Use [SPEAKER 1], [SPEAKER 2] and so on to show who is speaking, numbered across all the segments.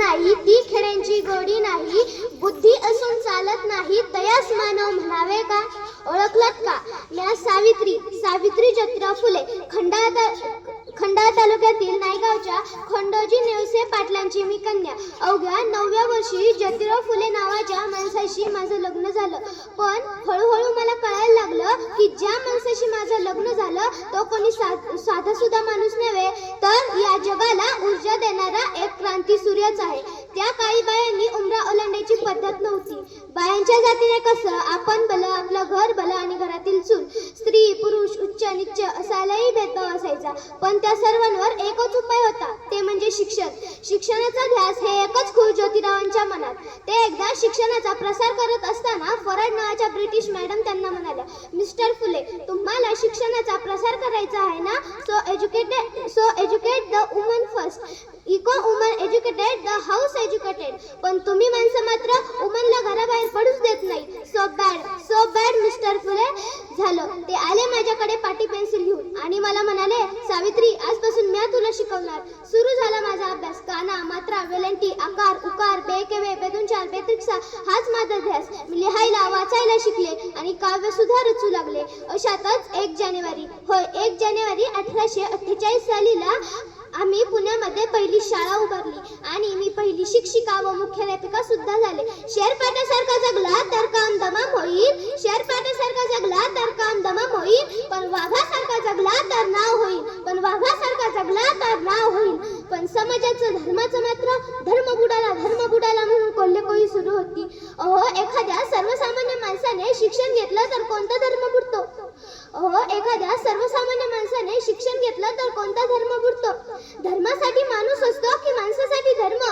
[SPEAKER 1] नाही ती खेड्यांची गोडी नाही, बुद्धी असून चालत नाही तयास मानव म्हणावे का? ओळखलात का? म्या सावित्री ज्योतिराव फुले खंडाळा तालुक्यातील नायगावच्या खंडोजी नेवसे पाटलांची मी कन्या. अवघ्या 9व्या वर्षी ज्योतिराव फुले नावाच्या माणसाशी माझं लग्न झालं. पण हळूहळू मला कळायला लागलं की ज्या माणसाशी माझं लग्न झालं तो कोणी साधा सुद्धा माणूस नव्हे, तर या जगाला ऊर्जा देणारा एक क्रांती सूर्यच आहे. त्या काळी बायांनी उमरा ओलांडायची पद्धत नव्हती. बायांच्या जातीने कसं आपण भलं, आपलं घर भलं आणि घरातील चूल, स्त्री पुरुष उच्च नीच असायलाही भेदभाव असायचा. पण त्या सर्वांवर एकच उपाय होता, ते म्हणजे शिक्षण. शिक्षणाचा ध्यास हे एकच खूळ ज्योतिरावांच्या मनात. ते एकदा शिक्षणाचा प्रसार करत असताना फराड नावाच्या ब्रिटिश मॅडम त्यांना म्हणाल्या, मिस्टर फुले, तुम्हाला शिक्षणाचा प्रसार करायचा आहे ना, so educate the woman first, इको woman educated the house educated. पण तुम्ही माणसं मात्र वुमनला घराबाहेर पडूच देत नाही. So bad mister Phule. झालं, ते आले माझ्याकडे पाटी पेन्सिल घेऊन आणि मला म्हणाले, सावित्री, आजपासून मी तुला शिकवणार. सुरू झाला माझा अभ्यास. काना, मात्रा, वेलंटी, आकार, उकार, बेकेवे, बेदुंचार, बेत्रिक्षा हाच माझा ध्यास. मी लिहायला वाचायला शिकले आणि काव्य सुद्धा रचू लागले. अशातच 1 जानेवारी 1848 सालीला आम्ही पुण्यामध्ये पहिली शाळा उभारली आणि मी पहिली शिक्षिका व मुख्याध्यापिका सुद्धा झाले. शेरपाट्यासारखा जगला तर काम तमाम होईल, शेरपाट्यासारखा जगला तर काम तमाम होईल, पण वाघासारखा जगला तर नाव होईल, पण वाघासारखा जगला तर नाव होईल. पण समाजाचं धर्माचं मात्र धर्म बुडाला म्हणून कोल्हेकोळी सुरू होती. एखाद्या सर्वसामान्य माणसाने शिक्षण घेतलं तर कोणता धर्म बुडतो? एखाद्या सर्वसामान्य माणसाने शिक्षण घेतलं तर कोणता धर्म बुडतो? धर्मासाठी माणूस असतो की माणसासाठी धर्म?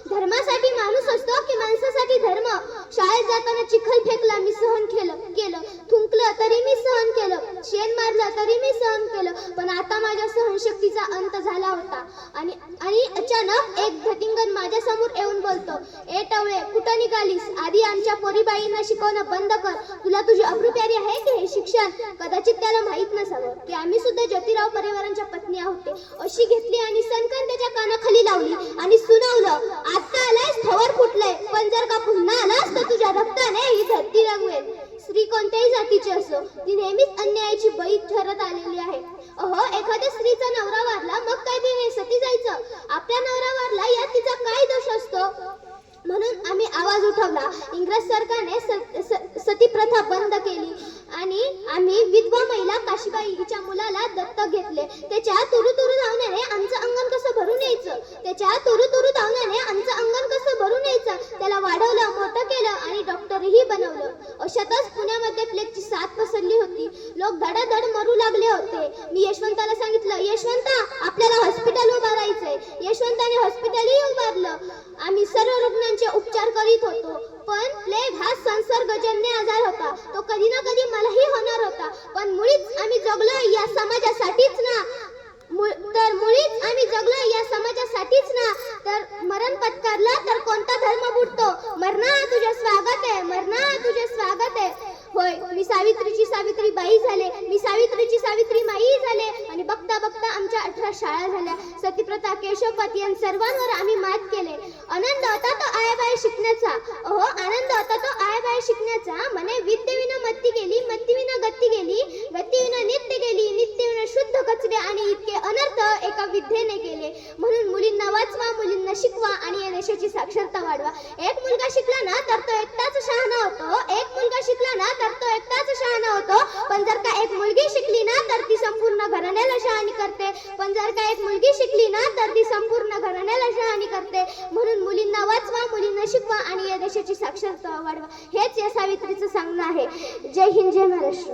[SPEAKER 1] धर्मासाठी माणूस असतो की माणसासाठी धर्म? शाळेत जाताना चिखल फेकला मी सहन केलं, थुंकलं तरी मी सहन केलं, शेण मारलं तरी मी सहन केलं. पण आता माझ्या सहनशक्तीचा अंत झाला होता आणि अचानक एक धटिंगण माझ्या समोर येऊन बोलतो, ए टवळे, कुठं निघालीस? आधी आमच्या पोरीबाईंना शिकवणं बंद कर. तुला तुझी अब्रू प्यारी आहे की हे शिक्षण? कदाचित त्याला माहित नसावं की आम्ही सुद्धा ज्योतिराव परिवारांच्या पत्नी आहोत. अशी घेतली आणि सनकन त्याच्या कानाखाली लावली आणि सुनावलं, आता आलायस थवर फुटलंय, पण जर का पुन्हा आलास तर तुझ्या रक्ताने ही धरती रंगवेल. स्त्री कोणत्याही जातीची असो, ती नेहमीच अन्यायाची बळी ठरत आलेली आहे. एखाद्या स्त्रीचा नवरा वारला, मग काय तिने सती जायचं? आपल्या नवरा वारला यात तिचा काय दोष असतो? म्हणून आम्ही आवाज उठवला. इंग्रज सरकारने सती प्रथा बंद केली आणि आम्ही विधवा महिला काशीबाई हिच्या मुलाला दत्तक घेतले. त्याच्या तुरु धावण्याने आमचं अंगण कसं भरून यायचं? त्याला वाढवलं, मोठं केलं आणि डॉक्टरही बनवलं. अशातच पुण्यामध्ये प्लेगची साथ पसरली होती. लोक धडाधड मरू लागले होते. मी यशवंताला सांगितलं, यशवंता, आपल्याला हॉस्पिटल उभारायचंय. यशवंताने हॉस्पिटलही उभारलं. आम्ही सर्व रुग्णांचे उपचार करीत होतो. पण प्लेग हा संसर्गजन्य आजार होता. तो कधी ना कधी मलाही होणार होता. पण मुळीच आम्ही जगलो या समाजासाठीच ना, तर मरण पत्करला तर कोणता धर्म बुडतो? मरणा तुझे स्वागत आहे, मरणा तुझे स्वागत आहे. होय, मी सावित्री बाई झाले, मी सावित्री माई झाले आणि बघता आमच्या 18 शाळा झाल्या. सतीप्रथा, केशवपत या सर्वांवर आम्ही मात केले. आनंद होता तो आयाबाई शिकण्याचा. आनंद होता तो आयाबाई शिकण्याचा. म्हणे विद्येविना मत्ती गेली, मत्तीविना गती गेली, गतीविना नित्य गेली, नित्यविना शुद्ध कचरे आणि इतके अनर्थ एका विद्येने केले. म्हणून मुलींना वाचवा, मुलींना शिकवा आणि या देशाची साक्षरता वाढवा. एक मुलगा शिकला ना तर तो एकटाच शहाणा होतो, एक मुलगा शिकला ना तर तो एकटाच शहाणा होतो. पण जर का एक मुलगी शिकली ना तर ती संपूर्ण घराण्याला शहाणी करते. म्हणून मुलींना वाचवा, मुलींना शिकवा आणि या देशाची साक्षरता वाढवा. हेच या सावित्रीचं सांगणं आहे. जय हिंद, जय महाराष्ट्र.